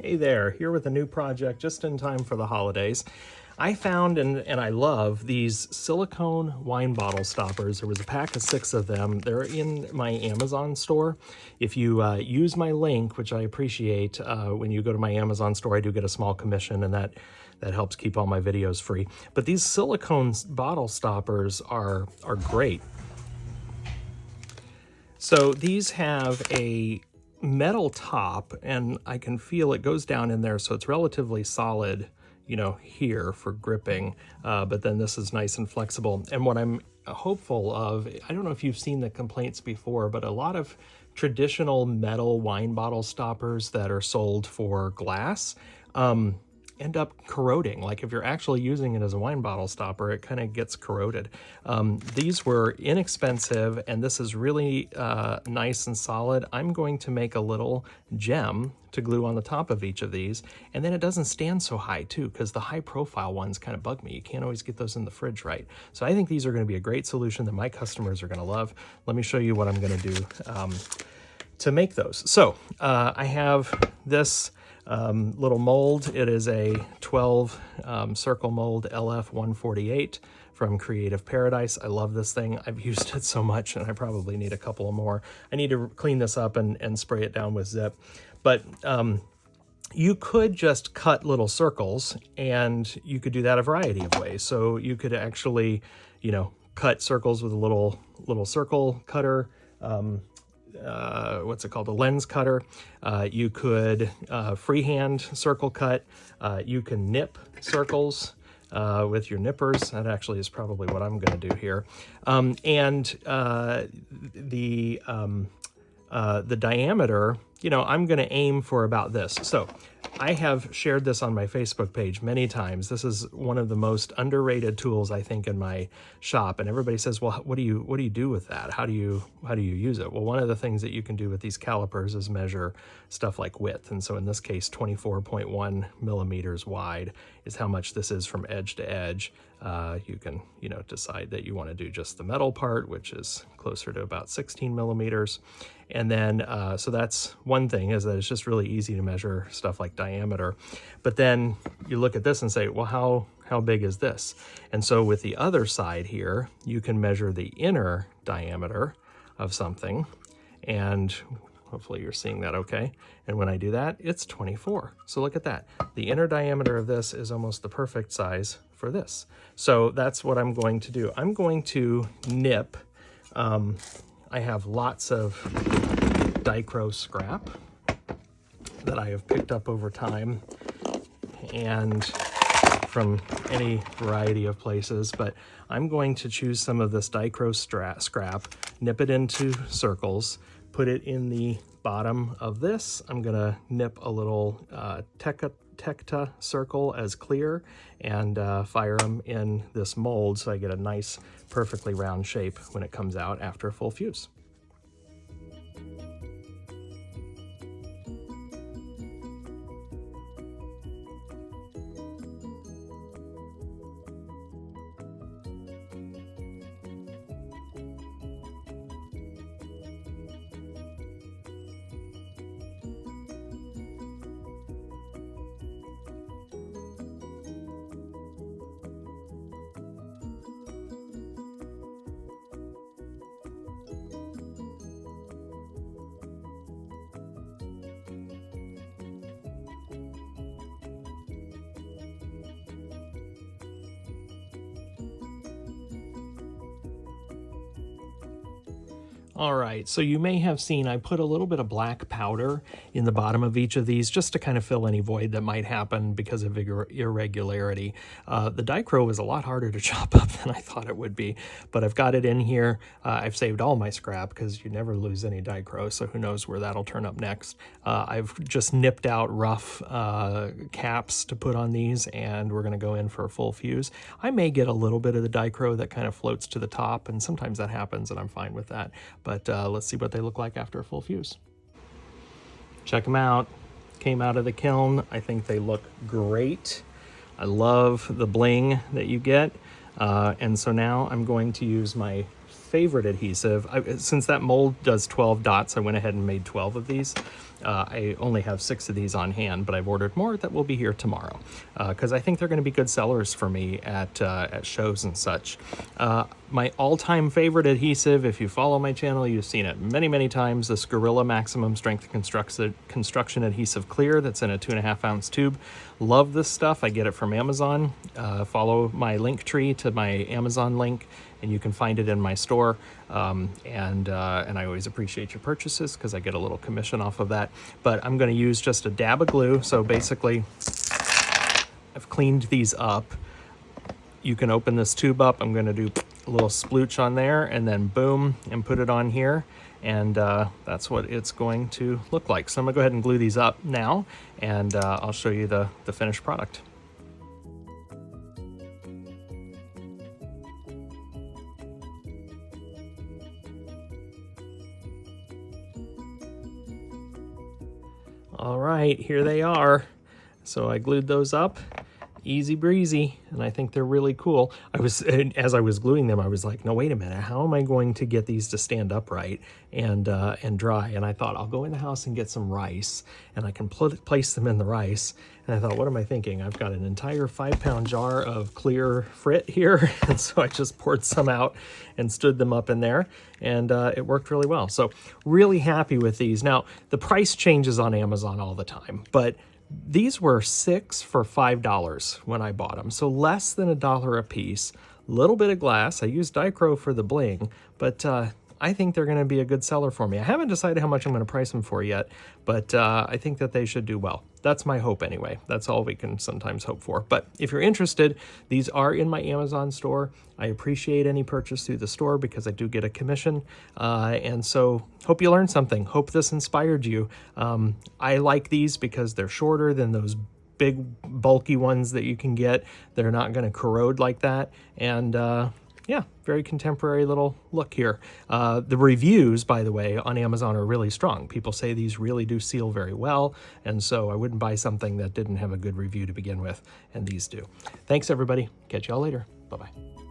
Hey there, here with a new project just in time for the holidays. I found and I love these silicone wine bottle stoppers. There was a pack of 6 of them. They're in my Amazon store. If you use my link, which I appreciate, when you go to my Amazon store, I do get a small commission, and that helps keep all my videos free. But these silicone bottle stoppers are great. So these have a metal top, and I can feel it goes down in there, so it's relatively solid, you know, here for gripping, but then this is nice and flexible. And what I'm hopeful of, I don't know if you've seen the complaints before, but a lot of traditional metal wine bottle stoppers that are sold for glass end up corroding. Like if you're actually using it as a wine bottle stopper, it kind of gets corroded. These were inexpensive, and this is really nice and solid. I'm going to make a little gem to glue on the top of each of these, and then it doesn't stand so high too, because the high profile ones kind of bug me. You can't always get those in the fridge right. So I think these are going to be a great solution that my customers are going to love. Let me show you what I'm going to do to make those. So I have this little mold. It is a 12 circle mold LF148 from Creative Paradise. I love this thing. I've used it so much, and I probably need a couple of more. I need to clean this up and spray it down with Zip. But you could just cut little circles, and you could do that a variety of ways. So you could actually, you know, cut circles with a little circle cutter. What's it called? A lens cutter. You could freehand circle cut. You can nip circles with your nippers. That actually is probably what I'm going to do here. And the diameter, you know, I'm going to aim for about this. So I have shared this on my Facebook page many times. This is one of the most underrated tools, I think, in my shop. And everybody says, well, what do you do with that? How do you use it? Well, one of the things that you can do with these calipers is measure stuff like width. And so in this case, 24.1 millimeters wide is how much this is from edge to edge. You can, you know, decide that you want to do just the metal part, which is closer to about 16 millimeters. And then, so that's one thing, is that it's just really easy to measure stuff like diameter. But then you look at this and say, well, how big is this? And so with the other side here, you can measure the inner diameter of something, and hopefully you're seeing that okay. And when I do that, it's 24. So look at that. The inner diameter of this is almost the perfect size for this. So that's what I'm going to do. I'm going to nip. I have lots of Dichro scrap that I have picked up over time and from any variety of places, but I'm going to choose some of this Dichro scrap, nip it into circles, put it in the bottom of this. I'm gonna nip a little Tecta circle as clear and fire them in this mold so I get a nice, perfectly round shape when it comes out after full fuse. All right, so you may have seen I put a little bit of black powder in the bottom of each of these just to kind of fill any void that might happen because of irregularity. The Dichro was a lot harder to chop up than I thought it would be, but I've got it in here. I've saved all my scrap because you never lose any Dichro, so who knows where that'll turn up next. I've just nipped out rough caps to put on these, and we're gonna go in for a full fuse. I may get a little bit of the Dichro that kind of floats to the top, and sometimes that happens, and I'm fine with that. But let's see what they look like after a full fuse. Check them out. Came out of the kiln. I think they look great. I love the bling that you get. And so now I'm going to use my favorite adhesive. Since that mold does 12 dots, I went ahead and made 12 of these. I only have 6 of these on hand, but I've ordered more that will be here tomorrow because I think they're going to be good sellers for me at shows and such. My all-time favorite adhesive, if you follow my channel, you've seen it many, many times, this Gorilla Maximum Strength Construction Adhesive Clear that's in a 2.5 ounce tube. Love this stuff. I get it from Amazon. Follow my link tree to my Amazon link, and you can find it in my store. And I always appreciate your purchases because I get a little commission off of that. But I'm going to use just a dab of glue. So basically, I've cleaned these up. You can open this tube up. I'm going to do a little splooch on there and then boom, and put it on here. And that's what it's going to look like. So I'm gonna go ahead and glue these up now, and I'll show you the finished product. All right, here they are. So I glued those up. Easy breezy, and I think they're really cool. As I was gluing them, I was like, no, wait a minute, how am I going to get these to stand upright and dry? And I thought, I'll go in the house and get some rice, and I can place them in the rice. And I thought, what am I thinking? I've got an entire 5-pound jar of clear frit here, and so I just poured some out and stood them up in there, and it worked really well. So really happy with these. Now, the price changes on Amazon all the time, but these were 6 for $5 when I bought them, so less than $1 a piece. Little bit of glass. I used Dichro for the bling, but I think they're going to be a good seller for me. I haven't decided how much I'm going to price them for yet, but I think that they should do well. That's my hope anyway. That's all we can sometimes hope for. But if you're interested, these are in my Amazon store. I appreciate any purchase through the store because I do get a commission. And so hope you learned something. Hope this inspired you. I like these because they're shorter than those big bulky ones that you can get. They're not going to corrode like that. And yeah, very contemporary little look here. The reviews, by the way, on Amazon are really strong. People say these really do seal very well, and so I wouldn't buy something that didn't have a good review to begin with, and these do. Thanks, everybody. Catch y'all later. Bye-bye.